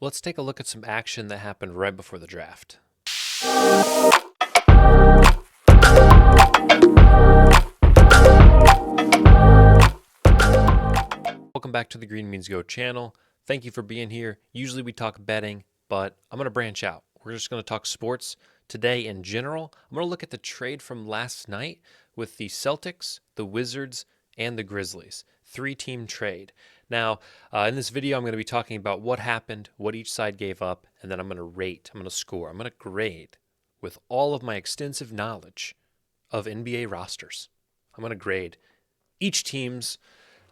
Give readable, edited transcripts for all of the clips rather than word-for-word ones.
Let's take a look at some action that happened right before the draft. Welcome back to the Green Means Go channel. Thank you for being here. Usually we talk betting, but I'm going to branch out. We're just going to talk sports today in general. I'm going to look at the trade from last night with the Celtics, the Wizards, and the Grizzlies. 3-team trade. Now, in this video, I'm going to be talking about what happened, what each side gave up, and then I'm going to rate, I'm going to score, I'm going to grade with all of my extensive knowledge of NBA rosters. I'm going to grade each team's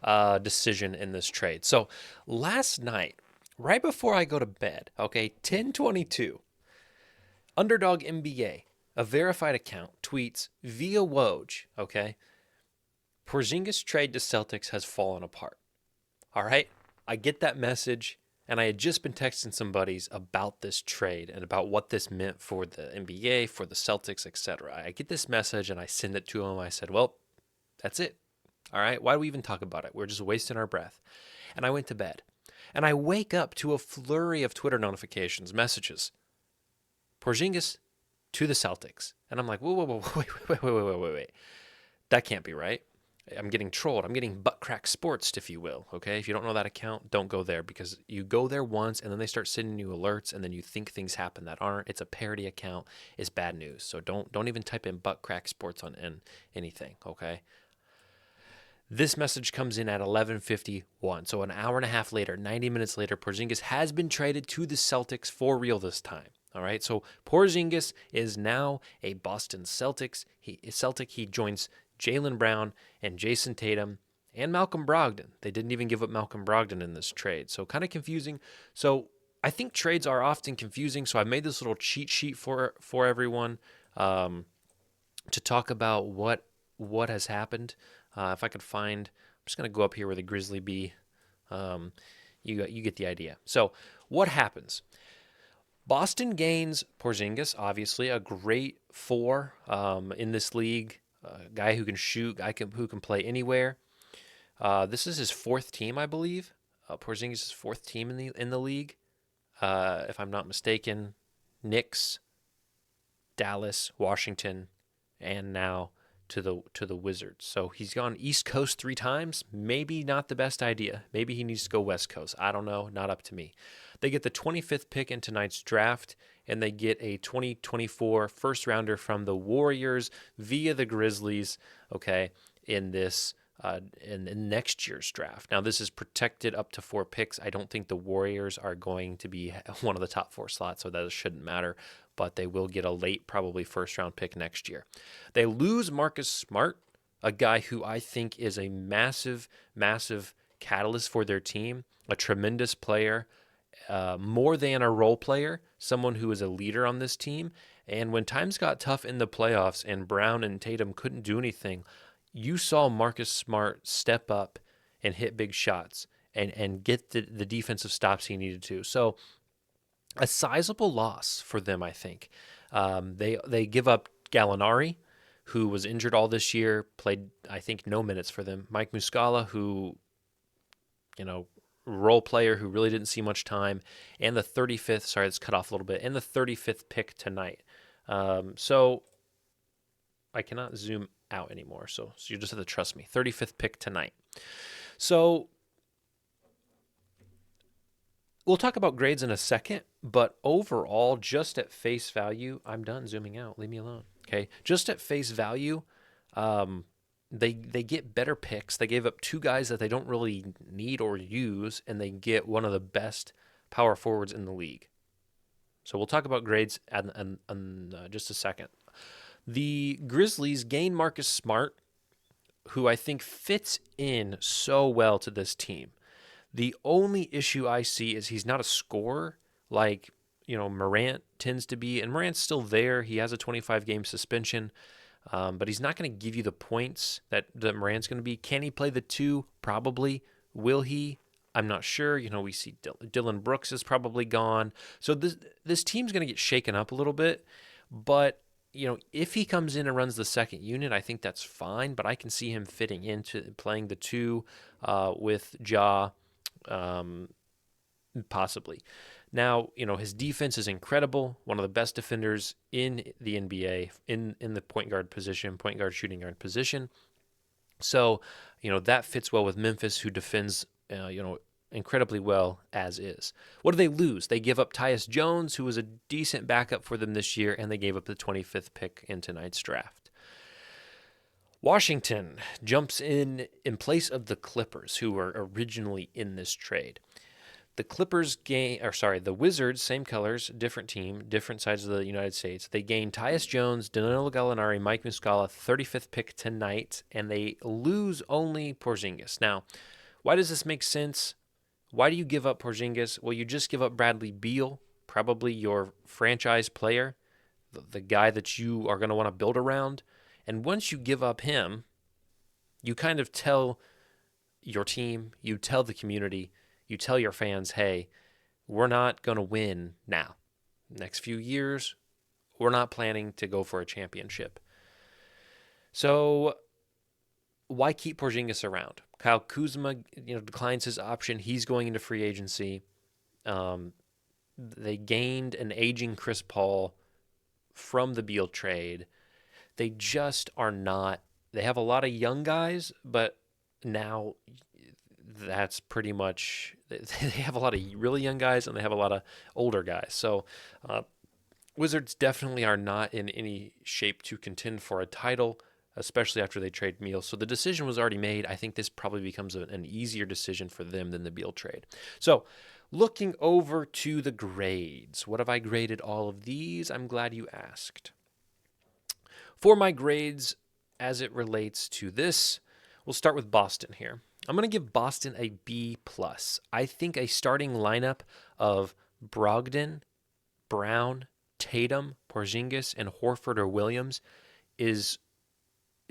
decision in this trade. So last night, right before I go to bed, okay, 10:22, Underdog NBA, a verified account, tweets via Woj, okay, Porzingis trade to Celtics has fallen apart. All right, I get that message, and I had just been texting some buddies about this trade and about what this meant for the NBA, for the Celtics, etc. I get this message and I send it to them. I said, well, that's it. All right, why do we even talk about it? We're just wasting our breath. And I went to bed. And I wake up to a flurry of Twitter notifications, messages. Porzingis to the Celtics. And I'm like, whoa, wait. That can't be right. I'm getting trolled. I'm getting butt crack sports, if you will, okay? If you don't know that account, don't go there because you go there once and then they start sending you alerts and then you think things happen that aren't. It's a parody account. It's bad news. So don't even type in butt crack sports on anything, okay? This message comes in at 11:51. So an hour and a half later, 90 minutes later, Porzingis has been traded to the Celtics for real this time. All right, so Porzingis is now a Boston Celtic. He joins Jaylen Brown and Jason Tatum and Malcolm Brogdon. They didn't even give up Malcolm Brogdon in this trade. So kind of confusing. So I think trades are often confusing. So I made this little cheat sheet for everyone to talk about what has happened. If I could find, I'm just going to go up here where the Grizzly be. You get the idea. So what happens? Boston gains Porzingis, obviously a great four in this league. Guy who can shoot, who can play anywhere. This is his fourth team, I believe. Porzingis' fourth team in the league, if I'm not mistaken. Knicks, Dallas, Washington, and now to the Wizards. So he's gone East Coast 3 times. Maybe not the best idea. Maybe he needs to go West Coast. I don't know. Not up to me. They get the 25th pick in tonight's draft, and they get a 2024 first rounder from the Warriors via the Grizzlies, okay, in this in next year's draft. Now, this is protected up to 4 picks. I don't think the Warriors are going to be one of the top 4 slots, so that shouldn't matter, but they will get a late, probably first-round pick next year. They lose Marcus Smart, a guy who I think is a massive, massive catalyst for their team, a tremendous player, more than a role player, someone who is a leader on this team. And when times got tough in the playoffs and Brown and Tatum couldn't do anything, you saw Marcus Smart step up and hit big shots and get the defensive stops he needed to. So a sizable loss for them, I think. They give up Gallinari, who was injured all this year, played, I think, no minutes for them. Mike Muscala, who, role player who really didn't see much time, and the 35th, sorry, it's cut off a little bit, and the 35th pick tonight. So I cannot zoom out anymore, so you just have to trust me. 35th pick tonight. So we'll talk about grades in a second, but overall, just at face value, I'm done zooming out. Leave me alone, okay? Just at face value, they get better picks. They gave up 2 guys that they don't really need or use, and they get one of the best power forwards in the league. So we'll talk about grades in just a second. The Grizzlies gain Marcus Smart, who I think fits in so well to this team. The only issue I see is he's not a scorer like, Morant tends to be. And Morant's still there. He has a 25-game suspension. But he's not going to give you the points that Morant's going to be. Can he play the 2? Probably. Will he? I'm not sure. We see Dillon Brooks is probably gone. So this team's going to get shaken up a little bit. But, if he comes in and runs the second unit, I think that's fine. But I can see him fitting into playing the 2 with Ja, possibly. Now, his defense is incredible, one of the best defenders in the NBA in the point guard position, point guard shooting guard position. So, that fits well with Memphis, who defends, incredibly well as is. What do they lose? They give up Tyus Jones, who was a decent backup for them this year, and they gave up the 25th pick in tonight's draft. Washington jumps in place of the Clippers, who were originally in this trade. The Wizards, same colors, different team, different sides of the United States. They gain Tyus Jones, Danilo Gallinari, Mike Muscala, 35th pick tonight, and they lose only Porzingis. Now, why does this make sense? Why do you give up Porzingis? Well, you just give up Bradley Beal, probably your franchise player, the guy that you are going to want to build around. And once you give up him, you kind of tell your team, you tell the community, you tell your fans, hey, we're not going to win now. Next few years, we're not planning to go for a championship. So why keep Porzingis around? Kyle Kuzma, declines his option. He's going into free agency. They gained an aging Chris Paul from the Beal trade. They just are not. They have a lot of young guys, but now that's pretty much, they have a lot of really young guys and they have a lot of older guys. So Wizards definitely are not in any shape to contend for a title, especially after they trade Beal. So the decision was already made. I think this probably becomes an easier decision for them than the Beal trade. So looking over to the grades, what have I graded all of these? I'm glad you asked. For my grades as it relates to this, we'll start with Boston here. I'm going to give Boston a B+. I think a starting lineup of Brogdon, Brown, Tatum, Porzingis, and Horford or Williams is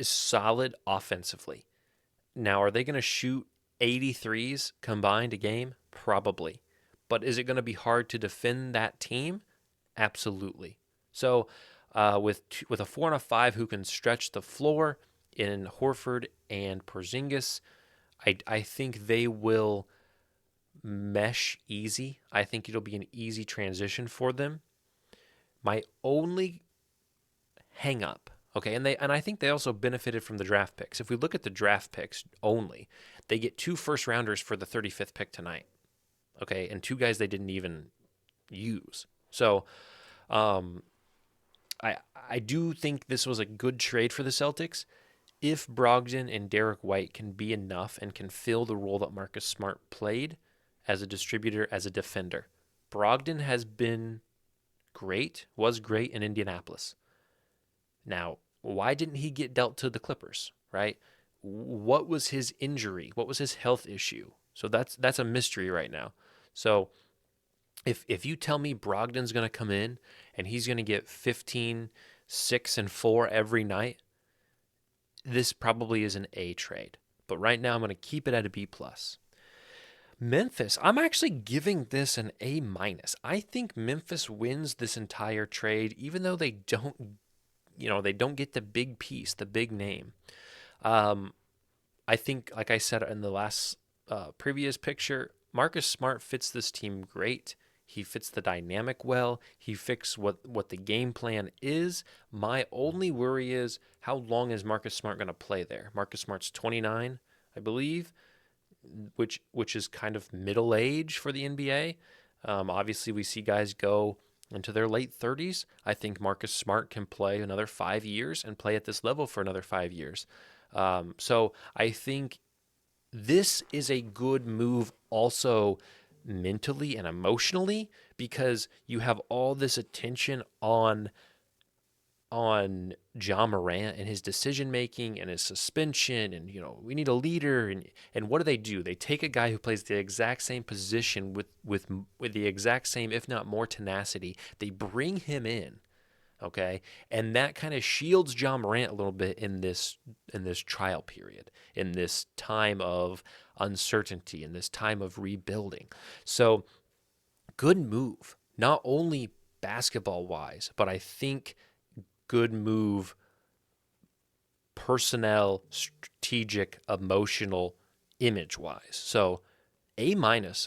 solid offensively. Now, are they going to shoot 83s combined a game? Probably. But is it going to be hard to defend that team? Absolutely. So with a 4 and a 5 who can stretch the floor in Horford and Porzingis, I think they will mesh easy. I think it'll be an easy transition for them. My only hang up, okay, and I think they also benefited from the draft picks. If we look at the draft picks only, they get 2 first rounders for the 35th pick tonight, okay, and 2 guys they didn't even use. So I do think this was a good trade for the Celtics. If Brogdon and Derek White can be enough and can fill the role that Marcus Smart played as a distributor, as a defender. Brogdon has been was great in Indianapolis. Now, why didn't he get dealt to the Clippers, right? What was his injury? What was his health issue? So that's a mystery right now. So if you tell me Brogdon's going to come in and he's going to get 15, 6, and 4 every night, this probably is an A trade. But right now I'm going to keep it at a B+. Memphis, I'm actually giving this an A-. I think Memphis wins this entire trade, even though they don't get the big piece, the big name. I think, like I said in the last previous picture, Marcus Smart fits this team great. He fits the dynamic well. He fits what the game plan is. My only worry is, how long is Marcus Smart going to play there? Marcus Smart's 29, I believe, which is kind of middle age for the NBA. Obviously, we see guys go into their late 30s. I think Marcus Smart can play another 5 years and play at this level for another 5 years. So I think this is a good move also mentally and emotionally, because you have all this attention on Ja Morant and his decision making and his suspension, and we need a leader, and what do? They take a guy who plays the exact same position with the exact same, if not more, tenacity. They bring him in, okay, and that kind of shields Ja Morant a little bit in this trial period, in this time of uncertainty, in this time of rebuilding. So good move, not only basketball wise, but I think good move personnel, strategic, emotional, image wise. So A-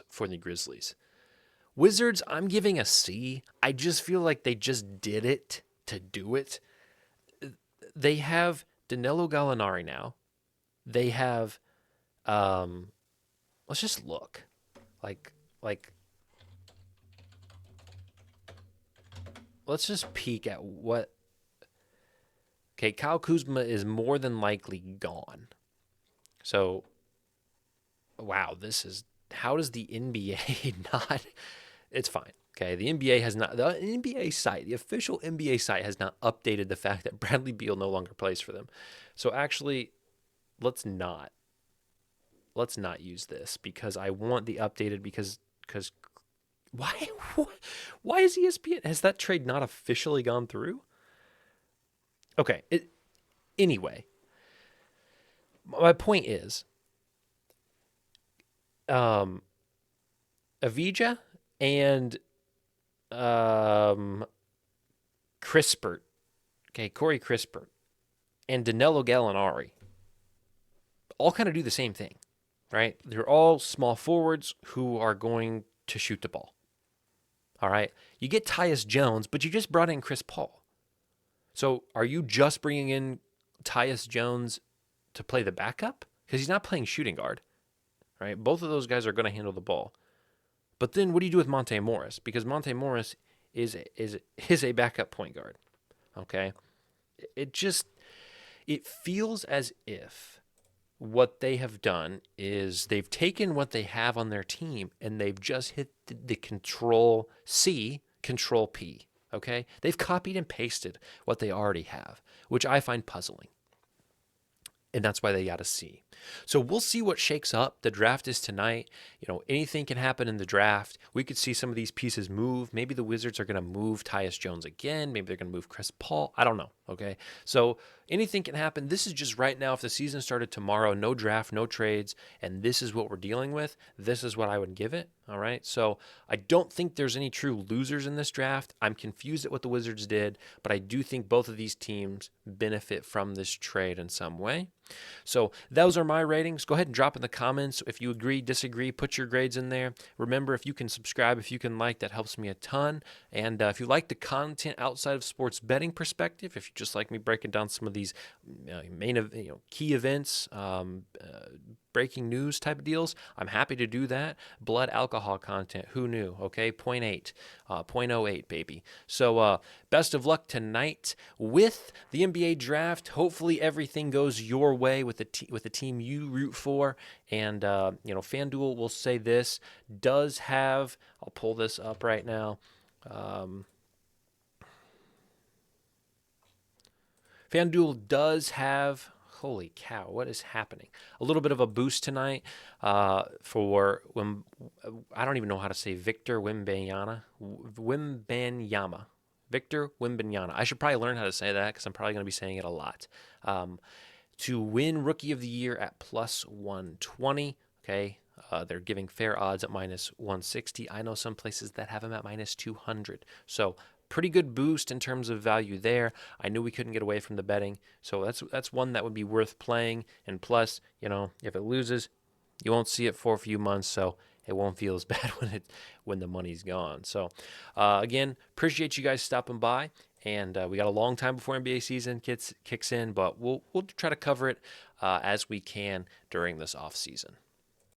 for the Grizzlies. Wizards, I'm giving a C. I just feel like they just did it to do it. They have Danilo Gallinari now. They have let's just look. Like let's just peek at what. Okay, Kyle Kuzma is more than likely gone. So, wow, this is how does the NBA not? It's fine. Okay, the NBA has not. The NBA site, the official NBA site, has not updated the fact that Bradley Beal no longer plays for them. So actually, let's not use this because I want the updated because why why is ESPN has that trade not officially gone through? Okay, anyway, my point is Avija and Crispert, okay, Corey Crispert and Danilo Gallinari all kind of do the same thing, right? They're all small forwards who are going to shoot the ball. All right. You get Tyus Jones, but you just brought in Chris Paul. So are you just bringing in Tyus Jones to play the backup? Because he's not playing shooting guard, right? Both of those guys are going to handle the ball. But then what do you do with Monte Morris? Because Monte Morris is a backup point guard. Okay. It feels as if what they have done is they've taken what they have on their team and they've just hit the Control C, Control P. Okay? They've copied and pasted what they already have, which I find puzzling. And that's why they got a C. So we'll see what shakes up. The draft is tonight. Anything can happen in the draft. We could see some of these pieces move. Maybe the Wizards are going to move Tyus Jones again. Maybe they're going to move Chris Paul. I don't know. Okay. So anything can happen. This is just right now. If the season started tomorrow, no draft, no trades, and this is what we're dealing with, this is what I would give it. All right. So I don't think there's any true losers in this draft. I'm confused at what the Wizards did, but I do think both of these teams benefit from this trade in some way. So those are my ratings. Go ahead and drop in the comments if you agree, disagree, put your grades in there. Remember, if you can subscribe, if you can like, that helps me a ton. And if you like the content outside of sports betting perspective, if you just like me breaking down some of these key events, breaking news type of deals, I'm happy to do that. Blood alcohol content, who knew? Okay, 0.8, baby. So best of luck tonight with the NBA draft. Hopefully everything goes your way with the team you root for. And FanDuel will say this does have. I'll pull this up right now. FanDuel does have. Holy cow, what is happening? A little bit of a boost tonight for when I don't even know how to say Victor Wembanyama. Victor Wembanyama. I should probably learn how to say that because I'm probably going to be saying it a lot. To win Rookie of the Year at plus 120. Okay, they're giving fair odds at minus 160. I know some places that have them at minus 200. So pretty good boost in terms of value there. I knew we couldn't get away from the betting, so that's one that would be worth playing. And plus, if it loses, you won't see it for a few months, so it won't feel as bad when the money's gone. So again, appreciate you guys stopping by. And we got a long time before NBA season kicks in, but we'll try to cover it as we can during this off season.